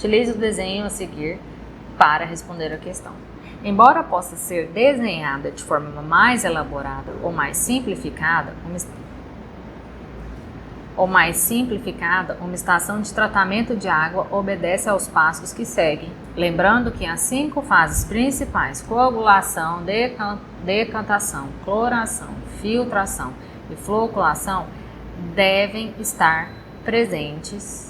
Utilize o desenho a seguir para responder a questão. Embora possa ser desenhada de forma mais elaborada ou mais simplificada, uma estação de tratamento de água obedece aos passos que seguem, lembrando que as 5 fases principais, coagulação, decantação, cloração, filtração e floculação, devem estar presentes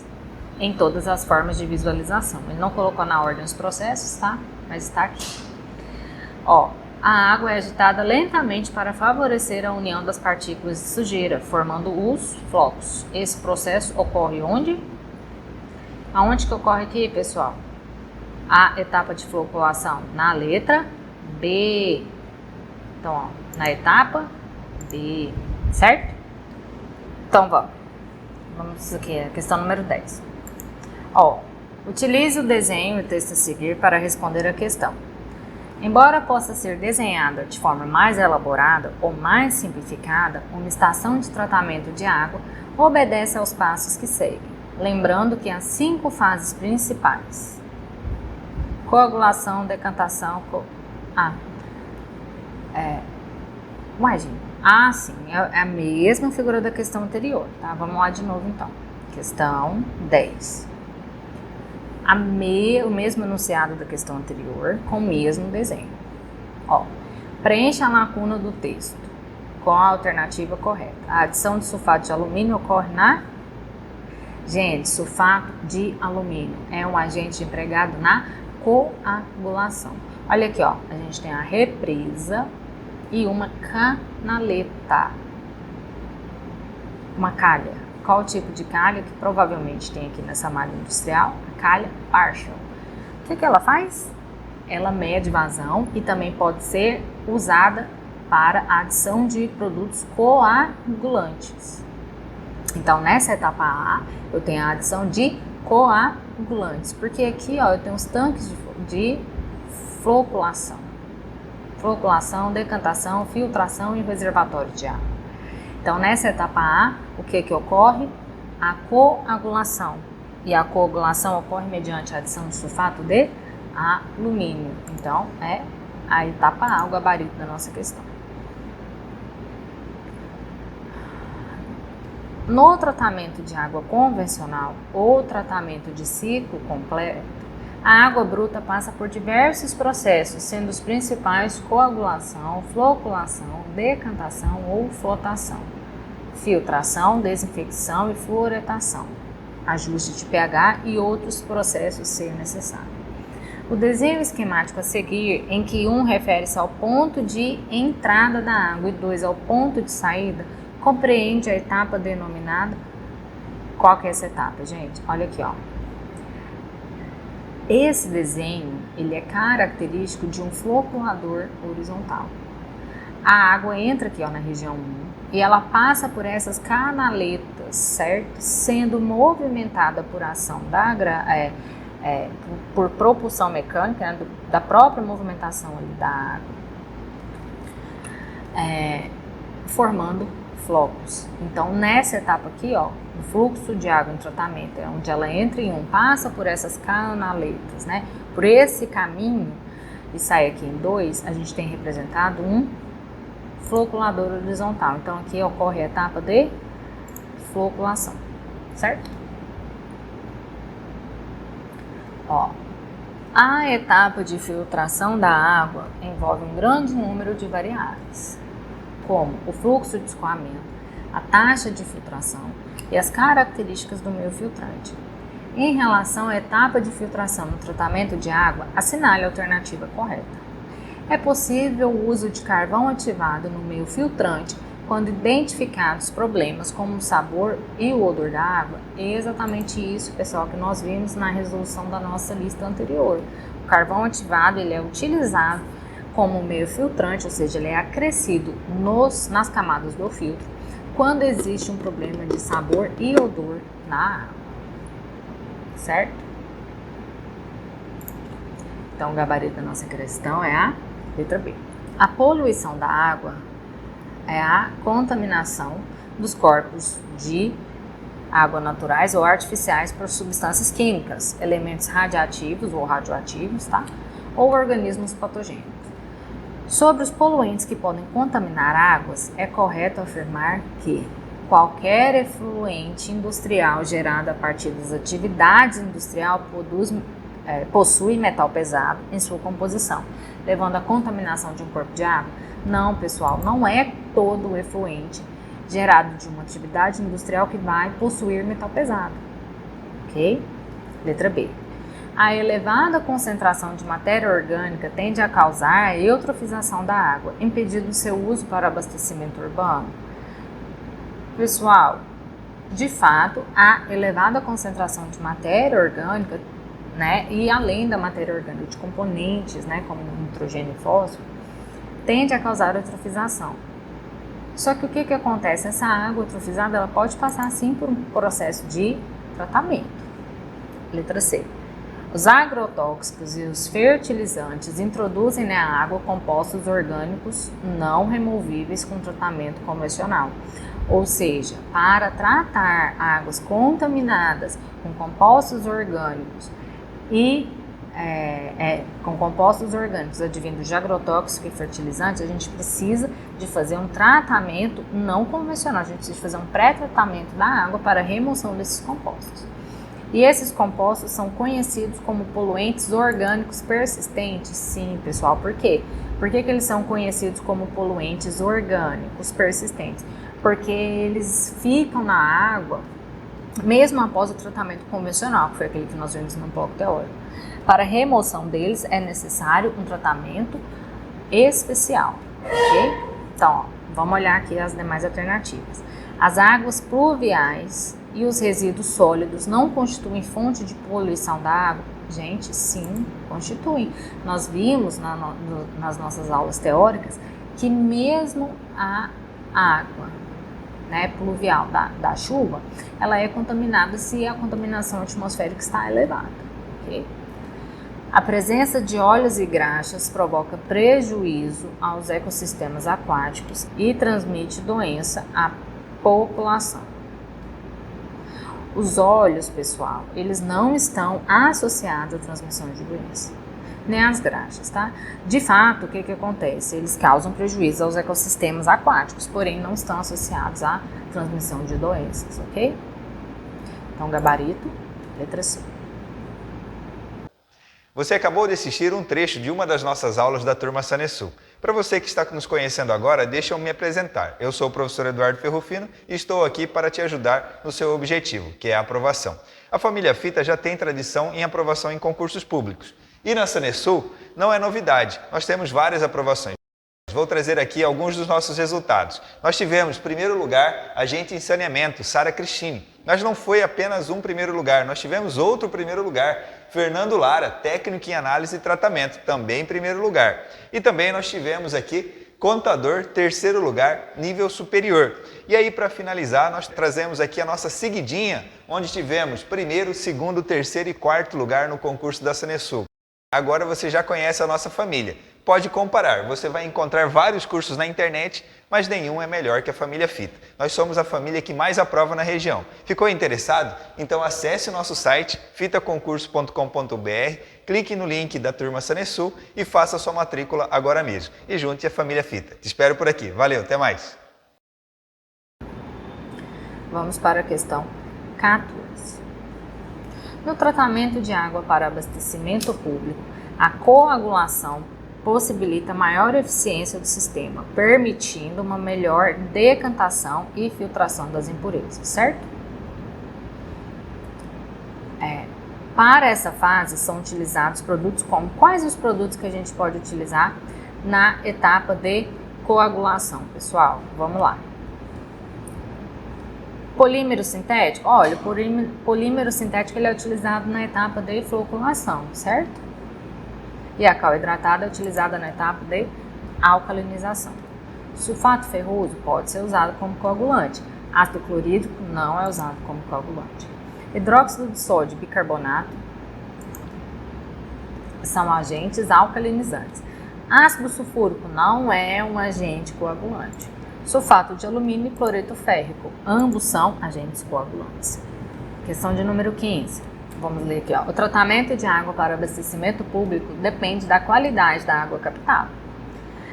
em todas as formas de visualização. Ele não colocou na ordem os processos, tá? Mas está aqui. Ó, a água é agitada lentamente para favorecer a união das partículas de sujeira, formando os flocos. Esse processo ocorre onde? Aonde que ocorre aqui, pessoal? A etapa de floculação na letra B. Então, ó, na etapa B, certo? Então, vamos aqui, a questão número 10. Ó, utilize o desenho e o texto a seguir para responder a questão. Embora possa ser desenhada de forma mais elaborada ou mais simplificada, uma estação de tratamento de água obedece aos passos que seguem, lembrando que as 5 fases principais: coagulação, decantação, sim, é a mesma figura da questão anterior, tá? Vamos lá de novo então. Questão 10. O mesmo enunciado da questão anterior, com o mesmo desenho. Ó, preencha a lacuna do texto com a alternativa correta. A adição de sulfato de alumínio ocorre na... Gente, sulfato de alumínio é um agente empregado na coagulação. Olha aqui, ó, a gente tem a represa e uma canaleta. Uma calha. Qual o tipo de calha que provavelmente tem aqui nessa malha industrial? A calha Marshall. O que ela faz? Ela mede vazão e também pode ser usada para a adição de produtos coagulantes. Então, nessa etapa A, eu tenho a adição de coagulantes, porque aqui, ó, eu tenho os tanques de floculação. Floculação, decantação, filtração e reservatório de água. Então, nessa etapa A, o que ocorre? A coagulação. E a coagulação ocorre mediante a adição de sulfato de alumínio. Então, é a etapa A, o gabarito da nossa questão. No tratamento de água convencional ou tratamento de ciclo completo, a água bruta passa por diversos processos, sendo os principais coagulação, floculação, decantação ou flotação, filtração, desinfecção e fluoretação, ajuste de pH e outros processos se necessário. O desenho esquemático a seguir, em que 1 refere-se ao ponto de entrada da água e 2 ao ponto de saída, compreende a etapa denominada... Qual que é essa etapa, gente? Olha aqui, ó. Esse desenho, ele é característico de um floculador horizontal. A água entra aqui, ó, na região 1 e ela passa por essas canaletas, certo? Sendo movimentada por ação por propulsão mecânica, né, da própria movimentação ali da água, formando flocos. Então, nessa etapa aqui, ó, o fluxo de água em tratamento é onde ela entra em 1, passa por essas canaletas, né? Por esse caminho e sai aqui em 2, a gente tem representado um floculador horizontal. Então, aqui ocorre a etapa de floculação, certo? Ó, a etapa de filtração da água envolve um grande número de variáveis, como o fluxo de escoamento, a taxa de filtração e as características do meio filtrante. Em relação à etapa de filtração no tratamento de água, assinale a alternativa correta. É possível o uso de carvão ativado no meio filtrante quando identificados problemas como o sabor e o odor da água. É exatamente isso, pessoal, que nós vimos na resolução da nossa lista anterior. O carvão ativado, ele é utilizado como meio filtrante, ou seja, ele é acrescido nas camadas do filtro quando existe um problema de sabor e odor na água, certo? Então, o gabarito da nossa questão é a letra B. A poluição da água é a contaminação dos corpos de água naturais ou artificiais por substâncias químicas, elementos radiativos ou radioativos, tá? Ou organismos patogênicos. Sobre os poluentes que podem contaminar águas, é correto afirmar que qualquer efluente industrial gerado a partir das atividades industriais possui metal pesado em sua composição, levando à contaminação de um corpo de água? Não, pessoal, não é todo o efluente gerado de uma atividade industrial que vai possuir metal pesado, ok? Letra B. A elevada concentração de matéria orgânica tende a causar a eutrofização da água, impedindo seu uso para abastecimento urbano. Pessoal, de fato, a elevada concentração de matéria orgânica, né, e além da matéria orgânica de componentes, né, como nitrogênio e fósforo, tende a causar eutrofização. Só que o que acontece? Essa água eutrofizada ela pode passar sim por um processo de tratamento. Letra C. Os agrotóxicos e os fertilizantes introduzem na água compostos orgânicos não removíveis com tratamento convencional. Ou seja, para tratar águas contaminadas com compostos orgânicos e com compostos orgânicos advindos de agrotóxicos e fertilizantes, a gente precisa de fazer um tratamento não convencional, a gente precisa de fazer um pré-tratamento da água para a remoção desses compostos. E esses compostos são conhecidos como poluentes orgânicos persistentes? Sim, pessoal, por quê? Por que eles são conhecidos como poluentes orgânicos persistentes? Porque eles ficam na água mesmo após o tratamento convencional, que foi aquele que nós vimos no bloco teórico. Para a remoção deles é necessário um tratamento especial, ok? Então, vamos olhar aqui as demais alternativas. As águas pluviais e os resíduos sólidos não constituem fonte de poluição da água? Gente, sim, constituem. Nós vimos nas nossas aulas teóricas que mesmo a água, né, pluvial da chuva, ela é contaminada se a contaminação atmosférica está elevada, ok? A presença de óleos e graxas provoca prejuízo aos ecossistemas aquáticos e transmite doença à população. Os óleos, pessoal, eles não estão associados à transmissão de doença, nem as graxas, tá? De fato, o que acontece? Eles causam prejuízo aos ecossistemas aquáticos, porém não estão associados à transmissão de doenças, ok? Então, gabarito, letra C. Você acabou de assistir um trecho de uma das nossas aulas da turma Sanesul. Para você que está nos conhecendo agora, deixa eu me apresentar. Eu sou o professor Eduardo Ferrufino e estou aqui para te ajudar no seu objetivo, que é a aprovação. A família Fita já tem tradição em aprovação em concursos públicos. E na Sanesul não é novidade, nós temos várias aprovações. Vou trazer aqui alguns dos nossos resultados. Nós tivemos, em primeiro lugar, agente em saneamento, Sara Cristine. Mas não foi apenas um primeiro lugar, nós tivemos outro primeiro lugar, Fernando Lara, técnico em análise e tratamento, também em primeiro lugar. E também nós tivemos aqui contador, terceiro lugar, nível superior. E aí, para finalizar, nós trazemos aqui a nossa seguidinha, onde tivemos primeiro, segundo, terceiro e quarto lugar no concurso da Sanesul. Agora você já conhece a nossa família. Pode comparar, você vai encontrar vários cursos na internet, mas nenhum é melhor que a família Fita. Nós somos a família que mais aprova na região. Ficou interessado? Então acesse o nosso site fitaconcurso.com.br, clique no link da turma Sanesul e faça sua matrícula agora mesmo. E junte a família Fita. Te espero por aqui. Valeu, até mais! Vamos para a questão 14. No tratamento de água para abastecimento público, a coagulação possibilita maior eficiência do sistema, permitindo uma melhor decantação e filtração das impurezas, certo? Para essa fase são utilizados produtos como quais os produtos que a gente pode utilizar na etapa de coagulação, pessoal? Vamos lá. Polímero sintético? Olha, o polímero sintético ele é utilizado na etapa de floculação, certo? E a cal hidratada é utilizada na etapa de alcalinização. Sulfato ferroso pode ser usado como coagulante. Ácido clorídrico não é usado como coagulante. Hidróxido de sódio e bicarbonato são agentes alcalinizantes. Ácido sulfúrico não é um agente coagulante. sulfato de alumínio e cloreto férrico. Ambos são agentes coagulantes. Questão de número 15. Vamos ler aqui, ó. O tratamento de água para abastecimento público depende da qualidade da água captada.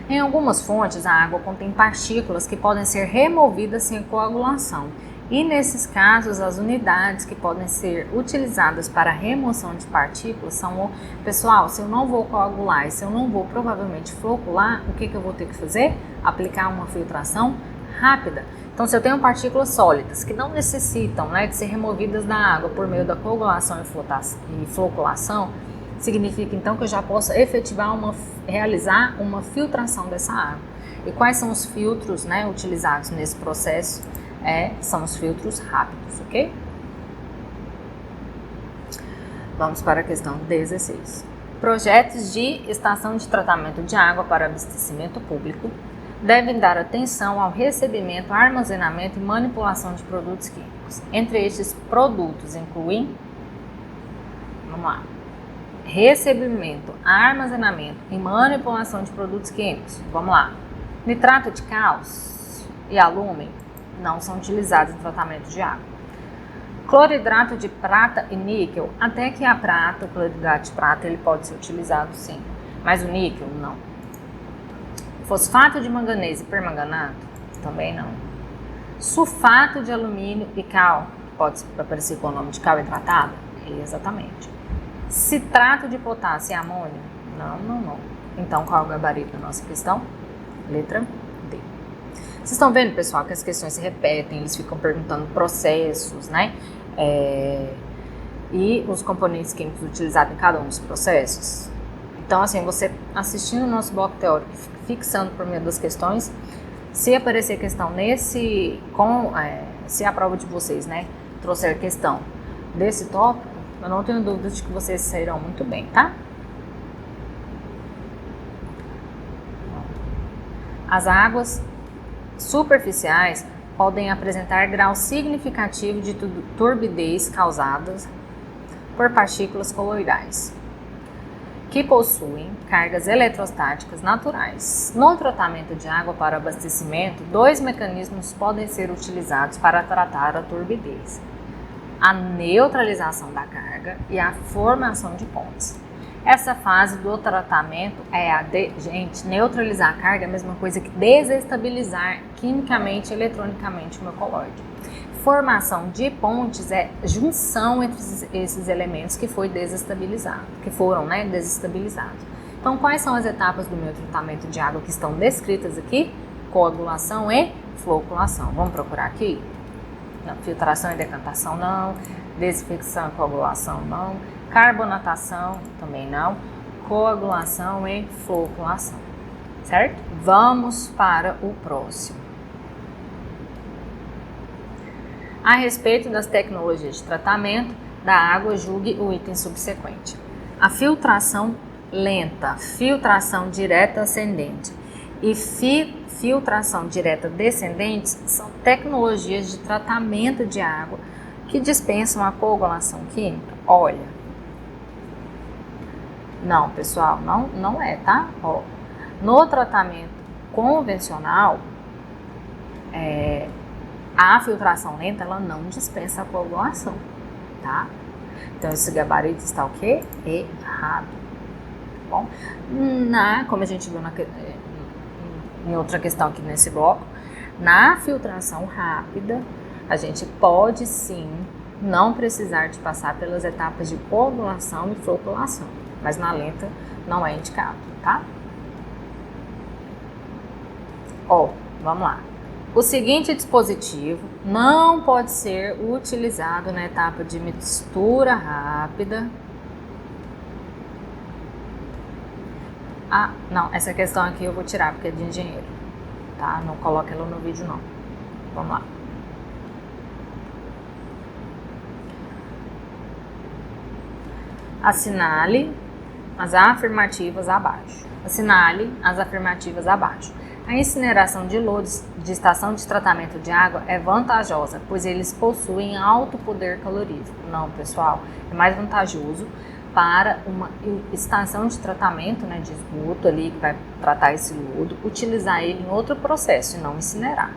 Em algumas fontes, a água contém partículas que podem ser removidas sem coagulação. E nesses casos, as unidades que podem ser utilizadas para a remoção de partículas são pessoal, se eu não vou coagular e se eu não vou provavelmente flocular, o que eu vou ter que fazer? Aplicar uma filtração rápida. Então, se eu tenho partículas sólidas que não necessitam, né, de ser removidas da água por meio da coagulação e floculação, significa então que eu já posso realizar uma filtração dessa água. E quais são os filtros, né, utilizados nesse processo? São os filtros rápidos, ok? Vamos para a questão 16. Projetos de estação de tratamento de água para abastecimento público devem dar atenção ao recebimento, armazenamento e manipulação de produtos químicos. Entre estes produtos incluem, vamos lá, recebimento, armazenamento e manipulação de produtos químicos. Vamos lá. Nitrato de cálcio e alumínio não são utilizados em tratamento de água. Cloridrato de prata e níquel, até que a prata, o cloridrato de prata, ele pode ser utilizado sim, mas o níquel não. Fosfato de manganês e permanganato, também não. Sulfato de alumínio e cal, pode aparecer com o nome de cal hidratado? Exatamente. Citrato de potássio e amônio? Não. Então, qual é o gabarito da nossa questão? Letra D. Vocês estão vendo, pessoal, que as questões se repetem, eles ficam perguntando processos, né? E os componentes químicos utilizados em cada um dos processos. Então, assim, você assistindo o nosso bloco teórico, fixando por meio das questões, se aparecer questão se a prova de vocês, né, trouxer questão desse tópico, eu não tenho dúvida de que vocês sairão muito bem, tá? As águas superficiais podem apresentar grau significativo de turbidez causadas por partículas coloidais, que possuem cargas eletrostáticas naturais. No tratamento de água para abastecimento, 2 mecanismos podem ser utilizados para tratar a turbidez: a neutralização da carga e a formação de pontes. Essa fase do tratamento gente, neutralizar a carga é a mesma coisa que desestabilizar quimicamente e eletronicamente o meu colóide. Formação de pontes é junção entre esses elementos que foram desestabilizados. Então, quais são as etapas do meu tratamento de água que estão descritas aqui? Coagulação e floculação. Vamos procurar aqui? Não. Filtração e decantação, não. Desinfecção e coagulação, não. Carbonatação, também não. Coagulação e floculação, certo? Vamos para o próximo. A respeito das tecnologias de tratamento da água, julgue o item subsequente. A filtração lenta, filtração direta ascendente e filtração direta descendente são tecnologias de tratamento de água que dispensam a coagulação química. Olha, não, pessoal, não é, tá? Ó, no tratamento convencional, a filtração lenta, ela não dispensa a coagulação, tá? Então, esse gabarito está o quê? Errado, tá bom? Como a gente viu em outra questão aqui nesse bloco, na filtração rápida, a gente pode sim não precisar de passar pelas etapas de coagulação e floculação, mas na lenta não é indicado, tá? Ó, vamos lá. O seguinte dispositivo não pode ser utilizado na etapa de mistura rápida. Não, essa questão aqui eu vou tirar porque é de engenheiro, tá? Não coloca ela no vídeo não. Vamos lá. Assinale as afirmativas abaixo. Assinale as afirmativas abaixo. A incineração de lodos de estação de tratamento de água é vantajosa, pois eles possuem alto poder calorífico. Não, pessoal, é mais vantajoso para uma estação de tratamento, né, de esgoto ali, que vai tratar esse lodo, utilizar ele em outro processo e não incinerar.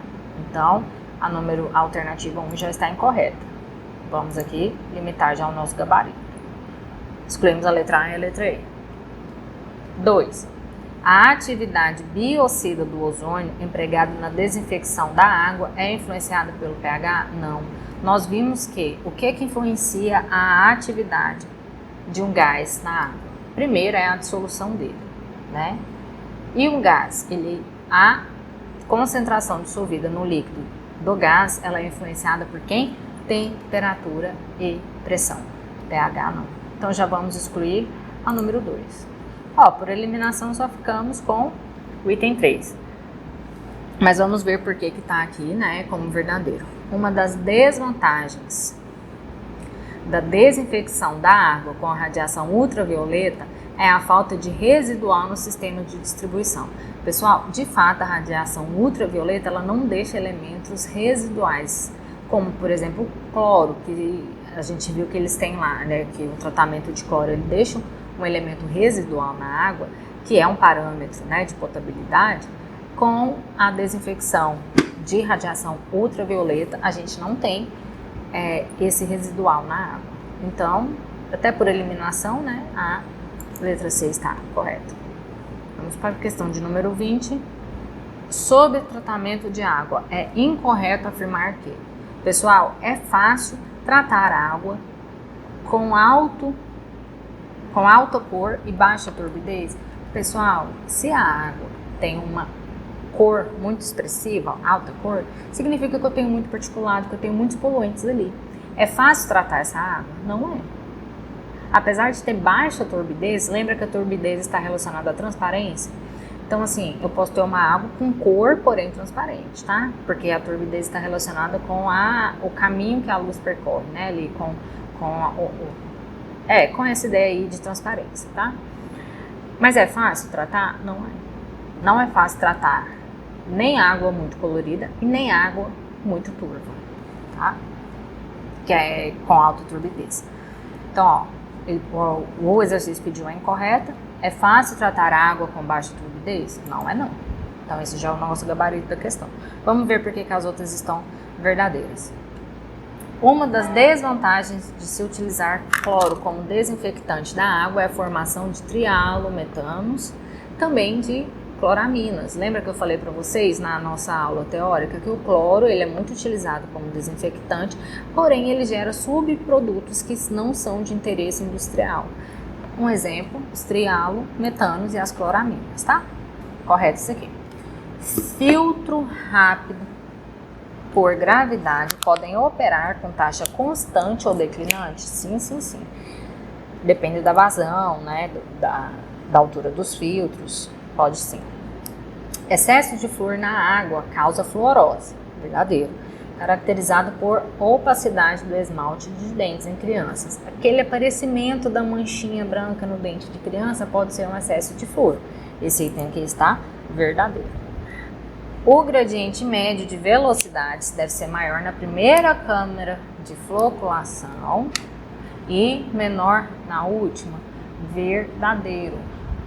Então, a alternativa 1 já está incorreta. Vamos aqui limitar já o nosso gabarito. Excluímos a letra A e a letra E. 2. A atividade biocida do ozônio empregada na desinfecção da água é influenciada pelo pH? Não. Nós vimos que o que influencia a atividade de um gás na água? Primeiro é a dissolução dele, né? E um gás, a concentração dissolvida no líquido do gás, ela é influenciada por quem? Temperatura e pressão. pH não. Então já vamos excluir a número 2. Por eliminação só ficamos com o item 3. Mas vamos ver por que está aqui, né, como verdadeiro. Uma das desvantagens da desinfecção da água com a radiação ultravioleta é a falta de residual no sistema de distribuição. Pessoal, de fato, a radiação ultravioleta ela não deixa elementos residuais, como, por exemplo, o cloro, que a gente viu que eles têm lá, né, que o tratamento de cloro ele deixa um elemento residual na água, que é um parâmetro, né, de potabilidade. Com a desinfecção de radiação ultravioleta, a gente não tem esse residual na água. Então, até por eliminação, né, a letra C está correta. Vamos para a questão de número 20. Sobre tratamento de água, é incorreto afirmar que, pessoal, é fácil tratar água com alta cor e baixa turbidez. Pessoal, se a água tem uma cor muito expressiva, alta cor, significa que eu tenho muito particulado, que eu tenho muitos poluentes ali. É fácil tratar essa água? Não é. Apesar de ter baixa turbidez, lembra que a turbidez está relacionada à transparência? Então, assim, eu posso ter uma água com cor, porém transparente, tá? Porque a turbidez está relacionada com o caminho que a luz percorre, né? Ali com essa ideia aí de transparência, tá? Mas é fácil tratar? Não é. Não é fácil tratar nem água muito colorida e nem água muito turva, tá? Que é com alta turbidez. Então, o exercício pediu a incorreta. É fácil tratar água com baixa turbidez? Não é não. Então, esse já é o nosso gabarito da questão. Vamos ver por que as outras estão verdadeiras. Uma das desvantagens de se utilizar cloro como desinfectante da água é a formação de trialometanos, também de cloraminas. Lembra que eu falei para vocês na nossa aula teórica que o cloro ele é muito utilizado como desinfectante, porém ele gera subprodutos que não são de interesse industrial. Um exemplo, os trialometanos e as cloraminas, tá? Correto isso aqui. Filtro rápido por gravidade podem operar com taxa constante ou declinante? Sim, sim, sim. Depende da vazão, né, da altura dos filtros, pode sim. Excesso de flúor na água causa fluorose, verdadeiro. Caracterizado por opacidade do esmalte de dentes em crianças. Aquele aparecimento da manchinha branca no dente de criança pode ser um excesso de flúor. Esse item aqui está verdadeiro. O gradiente médio de velocidades deve ser maior na primeira câmara de floculação e menor na última. Verdadeiro.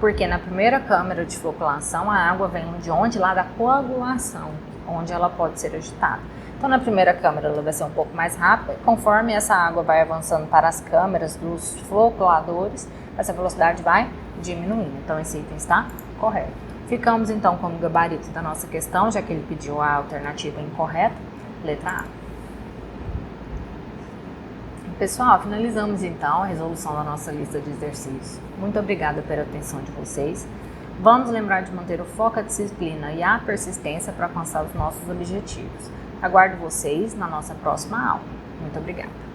Porque na primeira câmara de floculação a água vem de onde? Lá da coagulação, onde ela pode ser agitada. Então na primeira câmara ela vai ser um pouco mais rápida. Conforme essa água vai avançando para as câmaras dos floculadores, essa velocidade vai diminuindo. Então esse item está correto. Ficamos então com o gabarito da nossa questão, já que ele pediu a alternativa incorreta, letra A. Pessoal, finalizamos então a resolução da nossa lista de exercícios. Muito obrigada pela atenção de vocês. Vamos lembrar de manter o foco, a disciplina e a persistência para alcançar os nossos objetivos. Aguardo vocês na nossa próxima aula. Muito obrigada.